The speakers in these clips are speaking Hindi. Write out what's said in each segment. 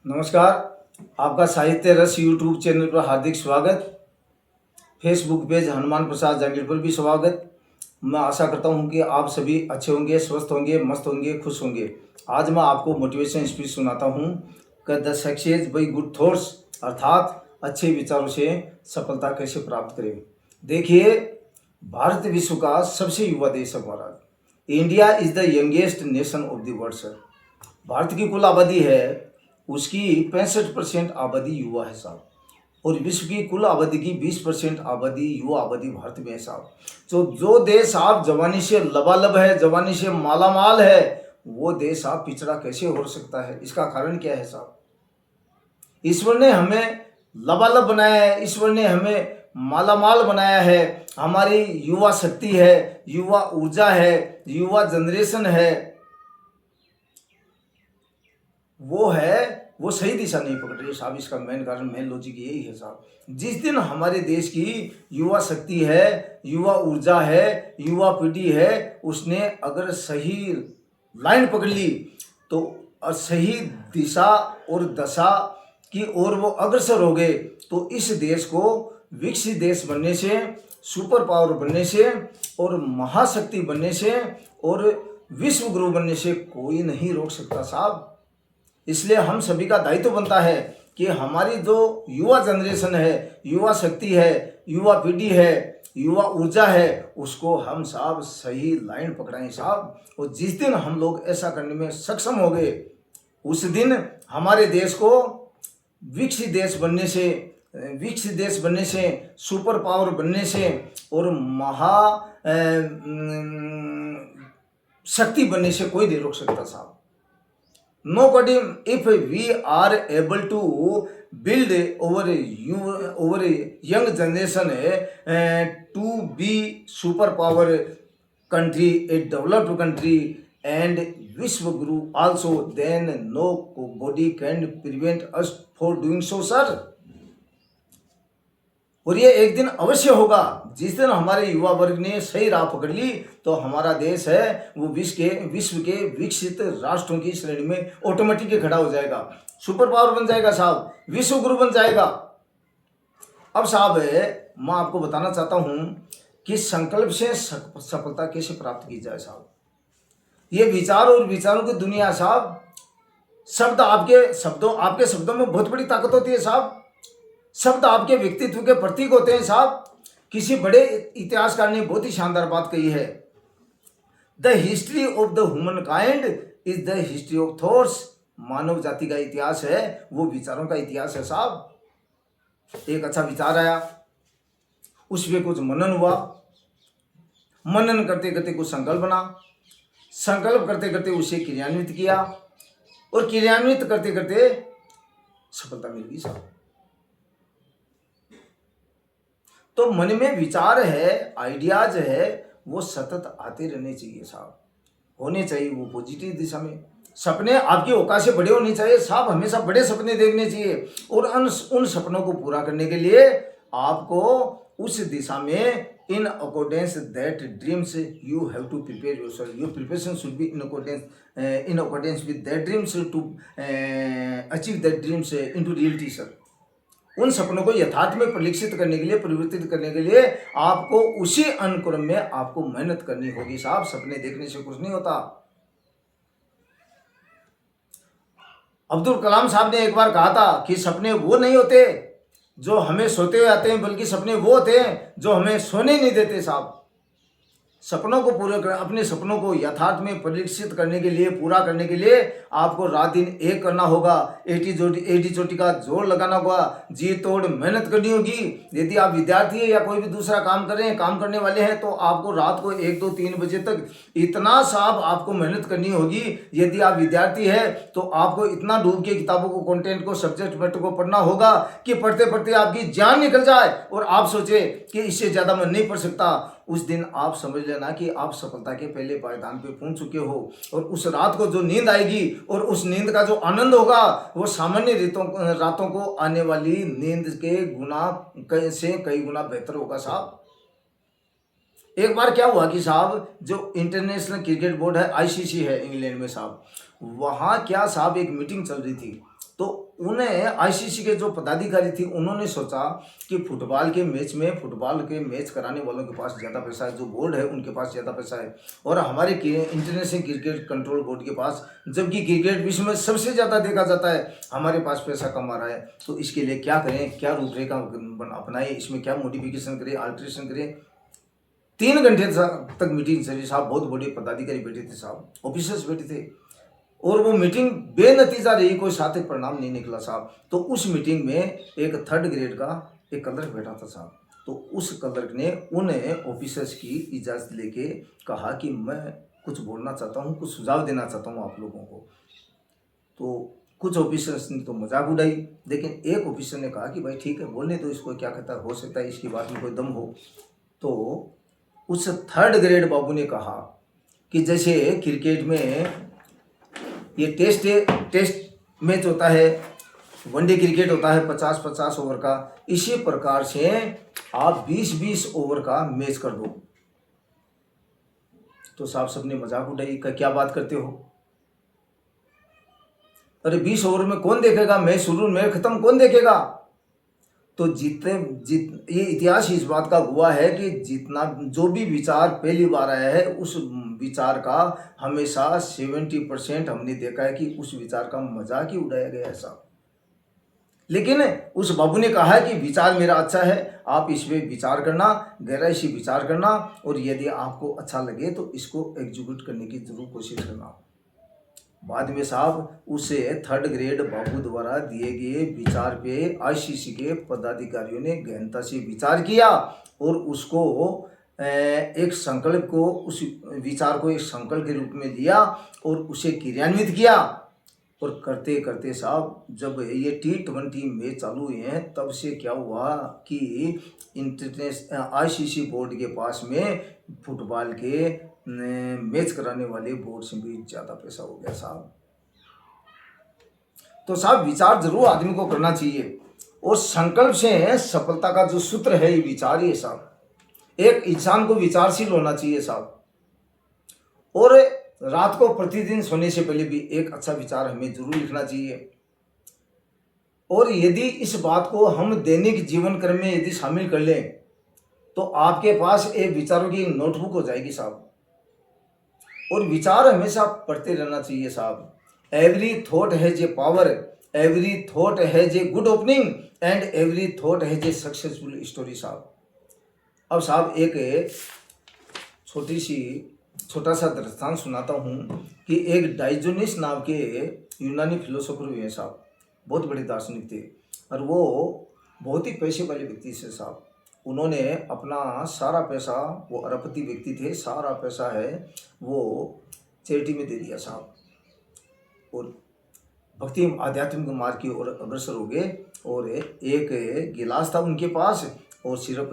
नमस्कार। आपका साहित्य रस यूट्यूब चैनल पर हार्दिक स्वागत। फेसबुक पेज हनुमान प्रसाद जांगीर पर भी स्वागत। मैं आशा करता हूं कि आप सभी अच्छे होंगे, स्वस्थ होंगे, मस्त होंगे, खुश होंगे। आज मैं आपको मोटिवेशन स्पीच सुनाता हूं कि the success by good thoughts, अर्थात अच्छे विचारों से सफलता कैसे प्राप्त करें। देखिए, भारत विश्व का सबसे युवा देश है हमारा। India is the youngest nation of the world sir. Bharat की कुल आबादी है, उसकी 65% आबादी युवा है साहब। और विश्व की कुल आबादी की 20% आबादी युवा आबादी भारत में है साहब। तो जो देश आप जवानी से लबालब है, जवानी से मालामाल है, वो देश आप पिछड़ा कैसे हो सकता है? इसका कारण क्या है साहब? ईश्वर ने हमें लबालब बनाया है, ईश्वर ने हमें मालामाल बनाया है। हमारी युवा शक्ति है, युवा ऊर्जा है, युवा जनरेशन है, वो सही दिशा नहीं पकड़ रही है साहब। इसका मेन कारण, मेन लॉजिक यही है साहब। जिस दिन हमारे देश की युवा शक्ति है, युवा ऊर्जा है, युवा पीढ़ी है, उसने अगर सही लाइन पकड़ ली तो सही दिशा और दशा की ओर वो अग्रसर हो गए, तो इस देश को विकसित देश बनने से, सुपर पावर बनने से और महाशक्ति बनने से और विश्व गुरु बनने से कोई नहीं रोक सकता साहब। इसलिए हम सभी का दायित्व बनता है कि हमारी जो युवा जनरेशन है, युवा शक्ति है, युवा पीढ़ी है, युवा ऊर्जा है, उसको हम साहब सही लाइन पकड़ाएं साहब। और जिस दिन हम लोग ऐसा करने में सक्षम हो गए, उस दिन हमारे देश को विकसित देश बनने से, सुपर पावर बनने से और शक्ति बनने से कोई नहीं रोक सकता साहब। Nobody, if we are able to build over a young generation to be superpower country, a developed country, and Vishwa Guru also, then nobody can prevent us for doing so, sir. और ये एक दिन अवश्य होगा, जिस दिन हमारे युवा वर्ग ने सही राह पकड़ ली, तो हमारा देश है वो विश्व के विकसित राष्ट्रों की श्रेणी में ऑटोमेटिक खड़ा हो जाएगा, सुपर पावर बन जाएगा साहब, विश्व गुरु बन जाएगा। अब साहब मैं आपको बताना चाहता हूं कि संकल्प से सफलता कैसे प्राप्त की जाए साहब। ये विचार और विचारों की दुनिया साहब। आपके शब्दों में बहुत बड़ी ताकत होती है साहब। शब्द आपके व्यक्तित्व के प्रतीक होते हैं साहब। किसी बड़े इतिहासकार ने बहुत ही शानदार बात कही है, the history of the humankind is the history of thoughts. मानव जाति का इतिहास है वो विचारों का इतिहास है साहब। एक अच्छा विचार आया, उस पर कुछ मनन हुआ, मनन करते करते कुछ संकल्प बना, संकल्प करते करते उसे क्रियान्वित किया और क्रियान्वित करते करते सफलता मिल गई साहब। तो मन में विचार है, आइडियाज है, वो सतत आते रहने चाहिए साहब, होने चाहिए वो पॉजिटिव दिशा में। सपने आपकी औकात से बड़े होने चाहिए साहब, हमेशा बड़े सपने देखने चाहिए। और उन सपनों को पूरा करने के लिए आपको उस दिशा में in accordance that dreams you have to prepare yourself. Your preparation should be in accordance with that dreams to achieve that dreams into reality sir. उन सपनों को यथार्थ में परिलक्षित करने के लिए, परिवर्तित करने के लिए आपको उसी अनुक्रम में आपको मेहनत करनी होगी साहब। सपने देखने से कुछ नहीं होता। अब्दुल कलाम साहब ने एक बार कहा था कि सपने वो नहीं होते जो हमें सोते हुए आते हैं, बल्कि सपने वो होते हैं जो हमें सोने नहीं देते साहब। सपनों को पूरे कर, अपने सपनों को यथार्थ में परिलक्षित करने के लिए, पूरा करने के लिए आपको रात दिन एक करना होगा, एटी चोटी का जोर लगाना होगा, जी तोड़ मेहनत करनी होगी। यदि आप विद्यार्थी है या कोई भी दूसरा काम कर रहे हैं, काम करने वाले हैं, तो आपको रात को 1, 2, 3 बजे तक इतना साहब आपको मेहनत करनी होगी। यदि आप विद्यार्थी है तो आपको इतना डूब के किताबों को, कंटेंट को, सब्जेक्ट मैटर को पढ़ना होगा कि पढ़ते पढ़ते आपकी जान निकल जाए और आप सोचे कि इससे ज़्यादा मैं नहीं पढ़ सकता। उस दिन आप समझ लेना कि आप सफलता के पहले पायदान पे पहुंच चुके हो। और उस रात को जो नींद आएगी और उस नींद का जो आनंद होगा, वो सामान्य रातों को आने वाली नींद के गुना से कई गुना बेहतर होगा साहब। एक बार क्या हुआ कि साहब, जो इंटरनेशनल क्रिकेट बोर्ड है, आईसीसी है इंग्लैंड में साहब, वहाँ क्या साहब एक मीटिंग चल रही थी। तो उन्हें आईसीसी के जो पदाधिकारी थी उन्होंने सोचा कि फुटबॉल के मैच कराने वालों के पास ज़्यादा पैसा है, जो बोर्ड है उनके पास ज़्यादा पैसा है, और हमारे इंटरनेशनल क्रिकेट कंट्रोल बोर्ड के पास, जबकि क्रिकेट विश्व में सबसे ज़्यादा देखा जाता है, हमारे पास पैसा कम आ रहा है। तो इसके लिए क्या करें, क्या रूपरेखा अपनाएं, इसमें क्या मॉडिफिकेशन करें, अल्ट्रेशन करें। 3 घंटे तक मीटिंग चली साहब। बहुत बड़े पदाधिकारी बैठे थे साहब, ऑफिसर्स बैठे थे, और वो मीटिंग बेनतीजा रही, कोई सार्थक परिणाम नहीं निकला साहब। तो उस मीटिंग में एक 3rd ग्रेड का एक क्लर्क बैठा था साहब। तो उस क्लर्क ने उन्हें ऑफिसर्स की इजाज़त लेके कहा कि मैं कुछ बोलना चाहता हूँ, कुछ सुझाव देना चाहता हूँ आप लोगों को। तो कुछ ऑफिसर्स ने तो मजाक उड़ाई, लेकिन एक ऑफिसर ने कहा कि भाई ठीक है, बोलने तो इसको, क्या कहता है, हो सकता है इसकी बात में कोई दम हो। तो उस 3rd ग्रेड बाबू ने कहा कि जैसे क्रिकेट में ये टेस्ट मैच होता है, वनडे क्रिकेट होता है 50-50 ओवर का, इसी प्रकार से आप 20-20 ओवर का मैच कर दो। तो साहब सबने मजाक उड़ाई, का क्या बात करते हो, अरे 20 ओवर में कौन देखेगा, मैच शुरू मैच खत्म कौन देखेगा। तो ये इतिहास इस बात का हुआ है कि जितना जो भी विचार पहली बार आया है, उस विचार का हमेशा 70% हमने देखा है कि उस विचार का मजाक ही उड़ाया गया है साहब। लेकिन उस बाबू ने कहा है कि विचार मेरा अच्छा है, आप इस पर विचार करना, गहराई से विचार करना, और यदि आपको अच्छा लगे तो इसको एग्जीक्यूट करने की जरूर कोशिश करना। बाद में साहब उसे 3rd ग्रेड बाबू द्वारा दिए गए विचार पे आईसीसी के पदाधिकारियों ने गहनता से विचार किया, और उसको एक संकल्प को, उस विचार को एक संकल्प के रूप में लिया और उसे क्रियान्वित किया। और करते करते साहब जब ये T20 मैच चालू हुए हैं, तब से क्या हुआ कि इंटरनेशनल आईसीसी बोर्ड के पास में फुटबॉल के मैच कराने वाले बोर्ड से भी ज़्यादा पैसा हो गया साहब। तो साहब विचार जरूर आदमी को करना चाहिए, और संकल्प से सफलता का जो सूत्र है ये विचार ही है साहब। एक इंसान को विचारशील होना चाहिए साहब, और रात को प्रतिदिन सोने से पहले भी एक अच्छा विचार हमें जरूर लिखना चाहिए। और यदि इस बात को हम दैनिक जीवन क्रम में यदि शामिल कर लें, तो आपके पास एक विचारों की नोटबुक हो जाएगी साहब। और विचार हमेशा पढ़ते रहना चाहिए साहब। Every thought has a power, every thought has a good opening, and every thought has a successful story साहब। अब साहब एक छोटा सा दृष्टांत सुनाता हूँ कि एक डाइजोनिस नाम के यूनानी फिलोसोफर हुए साहब, बहुत बड़े दार्शनिक थे, और वो बहुत ही पैसे वाले व्यक्ति से साहब। उन्होंने अपना सारा पैसा, वो अरबपति व्यक्ति थे, सारा पैसा है वो चैरिटी में दे दिया साहब, और भक्ति आध्यात्मिक मार्ग की ओर अग्रसर हो गए। और एक गिलास था उनके पास, और सिर्फ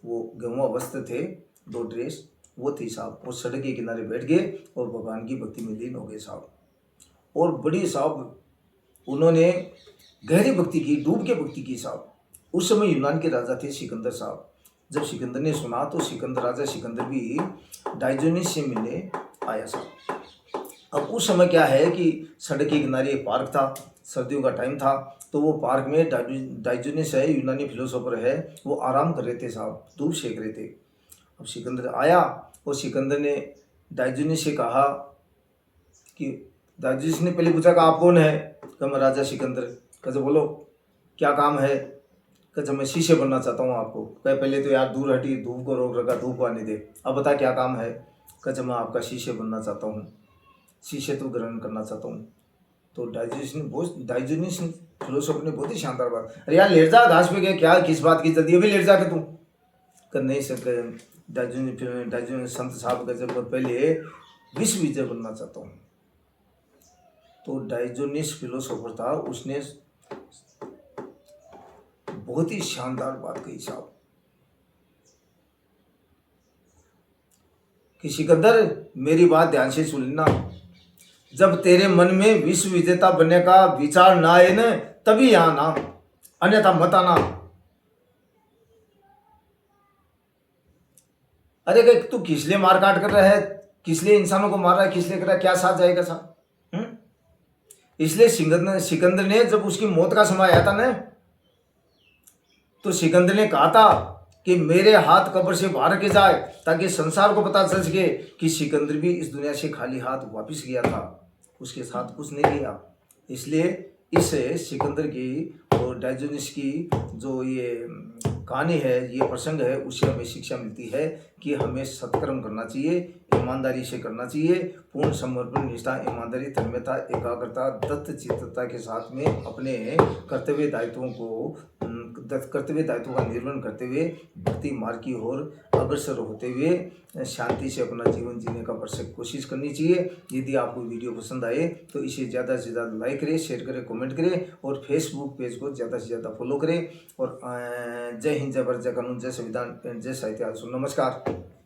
वो गेहुआ वस्त्र थे, 2 ड्रेस वो थी साहब। और सड़क के किनारे बैठ गए और भगवान की भक्ति में लीन हो गए साहब। और बड़ी साहब उन्होंने गहरी भक्ति की, डूब के भक्ति की साहब। उस समय यूनान के राजा थे सिकंदर साहब। जब सिकंदर ने सुना तो राजा सिकंदर भी डाइजोनिस से मिलने आया साहब। अब उस समय क्या है कि सड़क के किनारे एक पार्क था, सर्दियों का टाइम था, तो वो पार्क में डाइजोनिस है, यूनानी फिलोसोफर है, वो आराम कर रहे थे साहब, धूप सेक रहे थे। अब सिकंदर आया और सिकंदर ने डाइजोनिस से कहा कि डाइजोनिस ने पहले पूछा कि आप कौन है? कहा मैं राजा सिकंदर। कहा बोलो क्या काम है? कहा मैं शीशे बनना चाहता हूँ आपको। कहा पहले तो यार दूर हटी, धूप को रोक रखा, धूप को आने दे, अब बता क्या काम है? कहा मैं आपका शीशे बनना चाहता हूँ, शीशे तो ग्रहण करना चाहता हूँ। तो डाइजोनिस फिलोसोफर ने बहुत ही शानदार बात, अरे यार लेट जा घास पे गए, क्या किस बात की जल्दी, अभी लेट जा के तू। कर नहीं सके डाइजोनिस संत साहब का जब पहले विश्व विजय बनना चाहता हूँ। तो डाइजोनिस फिलोसोफर था, उसने बहुत ही शानदार बात कही साहब कि सिकंदर मेरी बात ध्यान से सुनना, जब तेरे मन में विश्व विजेता बनने का विचार ना आए न, तभी यहां ना, अन्यथा मत आना। अरे तू किस लिए मारकाट कर रहा है, किस लिए इंसानों को मार रहा है, किस लिए कर रहा है, क्या साथ जाएगा साहब? इसलिए सिकंदर ने जब उसकी मौत का समय आया था ना, तो सिकंदर ने कहा था कि मेरे हाथ कब्र से बाहर के जाए, ताकि संसार को पता चल सके कि सिकंदर भी इस दुनिया से खाली हाथ वापस गया था, उसके साथ कुछ नहीं किया। इसलिए इस सिकंदर की और डायोजनीस की जो ये कहानी है, ये प्रसंग है, उससे हमें शिक्षा मिलती है कि हमें सत्कर्म करना चाहिए, ईमानदारी से करना चाहिए, पूर्ण समर्पण, निष्ठा, ईमानदारी, तन्मयता, एकाग्रता, दत्तचित्तता के साथ में अपने कर्तव्य दायित्वों का निर्वहन करते हुए भक्ति मार्ग की ओर अग्रसर होते हुए शांति से अपना जीवन जीने का भरसक कोशिश करनी चाहिए। यदि आपको वीडियो पसंद आए तो इसे ज़्यादा से ज़्यादा लाइक करें, शेयर करें, कमेंट करें और फेसबुक पेज को ज़्यादा से ज़्यादा फॉलो करें। और जय हिंद, जय भारत, जय कानून, जय संविधान, जय साहित्य। नमस्कार।